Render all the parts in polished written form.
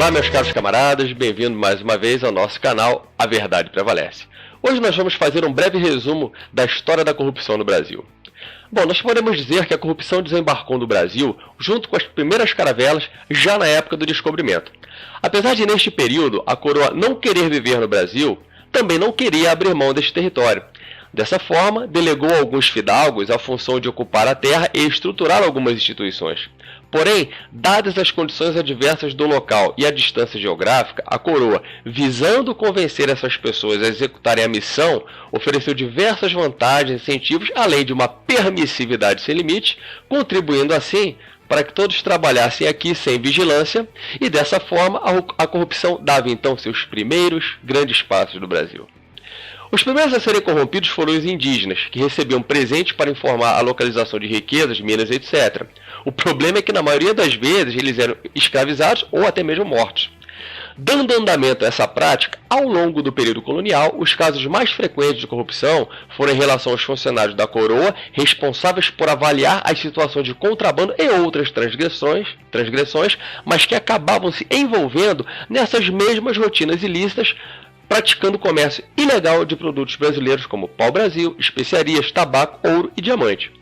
Olá, meus caros camaradas, bem-vindo mais uma vez ao nosso canal A Verdade Prevalece. Hoje nós vamos fazer um breve resumo da história da corrupção no Brasil. Bom, nós podemos dizer que a corrupção desembarcou no Brasil junto com as primeiras caravelas já na época do descobrimento. Apesar de neste período a coroa não querer viver no Brasil, também não queria abrir mão deste território. Dessa forma, delegou alguns fidalgos a função de ocupar a terra e estruturar algumas instituições. Porém, dadas as condições adversas do local e a distância geográfica, a coroa, visando convencer essas pessoas a executarem a missão, ofereceu diversas vantagens e incentivos, além de uma permissividade sem limite, contribuindo assim para que todos trabalhassem aqui sem vigilância, e dessa forma a corrupção dava então seus primeiros grandes passos no Brasil. Os primeiros a serem corrompidos foram os indígenas, que recebiam presentes para informar a localização de riquezas, minas, etc. O problema é que na maioria das vezes eles eram escravizados ou até mesmo mortos. Dando andamento a essa prática, ao longo do período colonial, os casos mais frequentes de corrupção foram em relação aos funcionários da coroa, responsáveis por avaliar as situações de contrabando e outras transgressões, mas que acabavam se envolvendo nessas mesmas rotinas ilícitas, praticando comércio ilegal de produtos brasileiros como pau-brasil, especiarias, tabaco, ouro e diamante.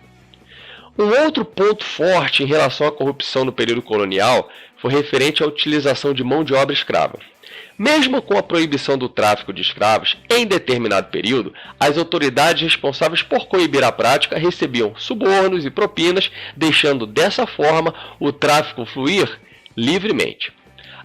Um outro ponto forte em relação à corrupção no período colonial foi referente à utilização de mão de obra escrava. Mesmo com a proibição do tráfico de escravos, em determinado período, as autoridades responsáveis por coibir a prática recebiam subornos e propinas, deixando dessa forma o tráfico fluir livremente.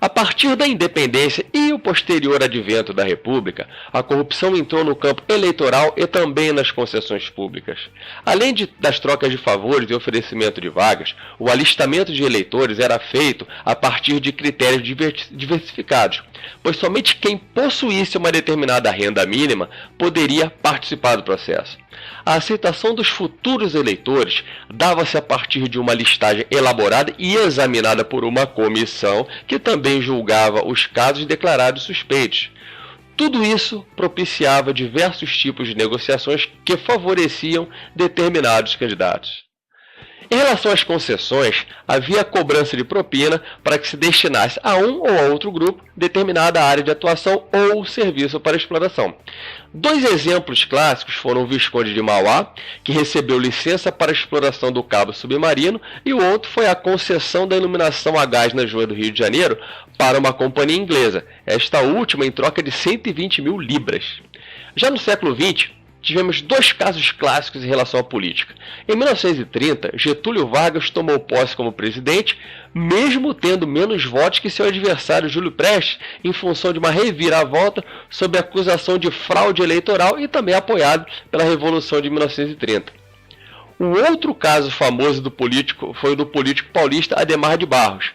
A partir da independência e o posterior advento da República, a corrupção entrou no campo eleitoral e também nas concessões públicas. Além das trocas de favores e oferecimento de vagas, o alistamento de eleitores era feito a partir de critérios diversificados, pois somente quem possuísse uma determinada renda mínima poderia participar do processo. A aceitação dos futuros eleitores dava-se a partir de uma listagem elaborada e examinada por uma comissão que também julgava os casos declarados suspeitos. Tudo isso propiciava diversos tipos de negociações que favoreciam determinados candidatos. Em relação às concessões, havia a cobrança de propina para que se destinasse a um ou a outro grupo determinada área de atuação ou serviço para exploração. Dois exemplos clássicos foram o Visconde de Mauá, que recebeu licença para a exploração do cabo submarino, e o outro foi a concessão da iluminação a gás na Joia do Rio de Janeiro para uma companhia inglesa, esta última em troca de 120 mil libras. Já no século XX, tivemos dois casos clássicos em relação à política. Em 1930, Getúlio Vargas tomou posse como presidente, mesmo tendo menos votos que seu adversário Júlio Prestes, em função de uma reviravolta sob acusação de fraude eleitoral e também apoiado pela Revolução de 1930. O outro caso famoso do político foi o do político paulista Adhemar de Barros,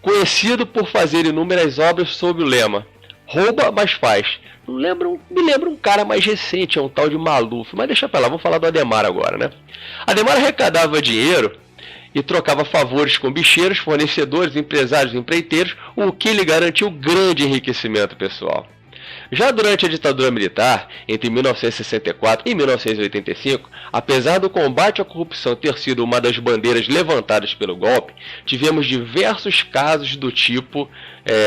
conhecido por fazer inúmeras obras sob o lema "Rouba, mas faz". Me lembra um cara mais recente, é um tal de Maluf, mas deixa pra lá, vamos falar do Adhemar agora, né? Adhemar arrecadava dinheiro e trocava favores com bicheiros, fornecedores, empresários e empreiteiros, o que lhe garantiu grande enriquecimento pessoal. Já durante a ditadura militar, entre 1964 e 1985, apesar do combate à corrupção ter sido uma das bandeiras levantadas pelo golpe, tivemos diversos casos do tipo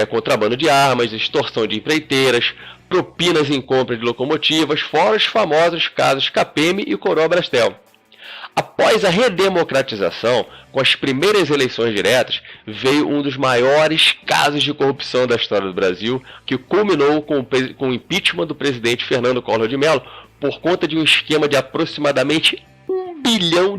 contrabando de armas, extorsão de empreiteiras, propinas em compra de locomotivas, fora os famosos casos Capeme e Coroa Brastel. Após a redemocratização, com as primeiras eleições diretas, veio um dos maiores casos de corrupção da história do Brasil, que culminou com o impeachment do presidente Fernando Collor de Mello por conta de um esquema de aproximadamente US$ 1 bilhão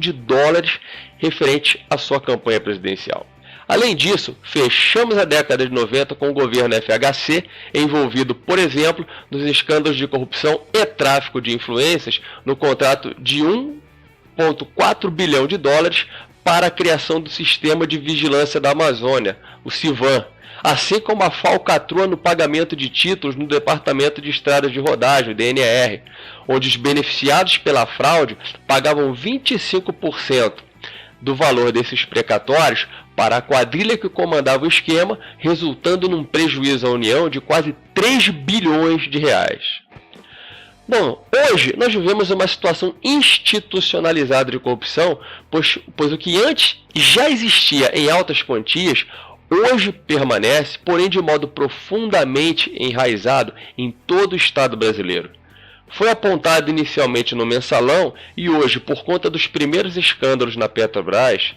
referente à sua campanha presidencial. Além disso, fechamos a década de 90 com o governo FHC, envolvido, por exemplo, nos escândalos de corrupção e tráfico de influências no contrato de US$ 1,4 bilhão para a criação do Sistema de Vigilância da Amazônia, o CIVAM, assim como a falcatrua no pagamento de títulos no Departamento de Estradas de Rodagem, o DNR, onde os beneficiados pela fraude pagavam 25% do valor desses precatórios para a quadrilha que comandava o esquema, resultando num prejuízo à União de quase 3 bilhões de reais. Bom, hoje nós vivemos uma situação institucionalizada de corrupção, pois o que antes já existia em altas quantias, hoje permanece, porém de modo profundamente enraizado em todo o Estado brasileiro. Foi apontado inicialmente no Mensalão e hoje, por conta dos primeiros escândalos na Petrobras,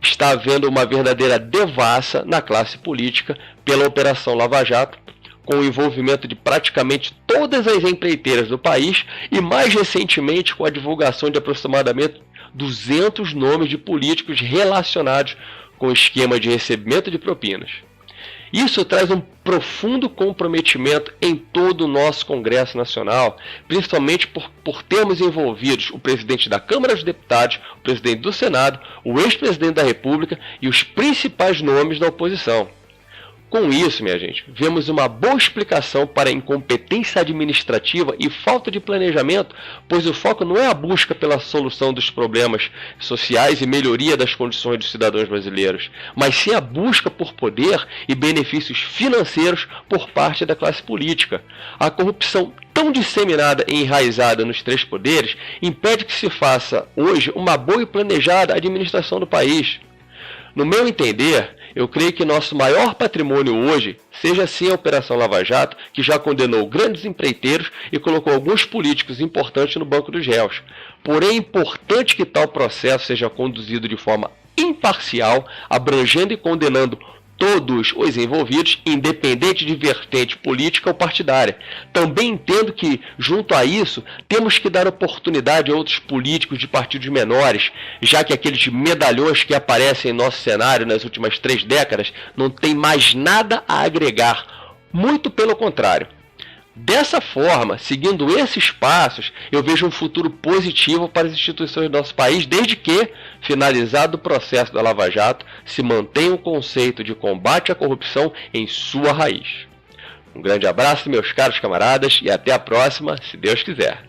está havendo uma verdadeira devassa na classe política pela Operação Lava Jato, com o envolvimento de praticamente todas as empreiteiras do país e, mais recentemente, com a divulgação de aproximadamente 200 nomes de políticos relacionados com o esquema de recebimento de propinas. Isso traz um profundo comprometimento em todo o nosso Congresso Nacional, principalmente por termos envolvidos o presidente da Câmara dos Deputados, o presidente do Senado, o ex-presidente da República e os principais nomes da oposição. Com isso, minha gente, vemos uma boa explicação para a incompetência administrativa e falta de planejamento, pois o foco não é a busca pela solução dos problemas sociais e melhoria das condições dos cidadãos brasileiros, mas sim a busca por poder e benefícios financeiros por parte da classe política. A corrupção tão disseminada e enraizada nos três poderes impede que se faça hoje uma boa e planejada administração do país. No meu entender, eu creio que nosso maior patrimônio hoje seja sim a Operação Lava Jato, que já condenou grandes empreiteiros e colocou alguns políticos importantes no banco dos réus. Porém, é importante que tal processo seja conduzido de forma imparcial, abrangendo e condenando todos os envolvidos, independente de vertente política ou partidária. Também entendo que, junto a isso, temos que dar oportunidade a outros políticos de partidos menores, já que aqueles medalhões que aparecem em nosso cenário nas últimas 3 décadas não têm mais nada a agregar. Muito pelo contrário. Dessa forma, seguindo esses passos, eu vejo um futuro positivo para as instituições do nosso país, desde que, finalizado o processo da Lava Jato, se mantenha o conceito de combate à corrupção em sua raiz. Um grande abraço, meus caros camaradas, e até a próxima, se Deus quiser.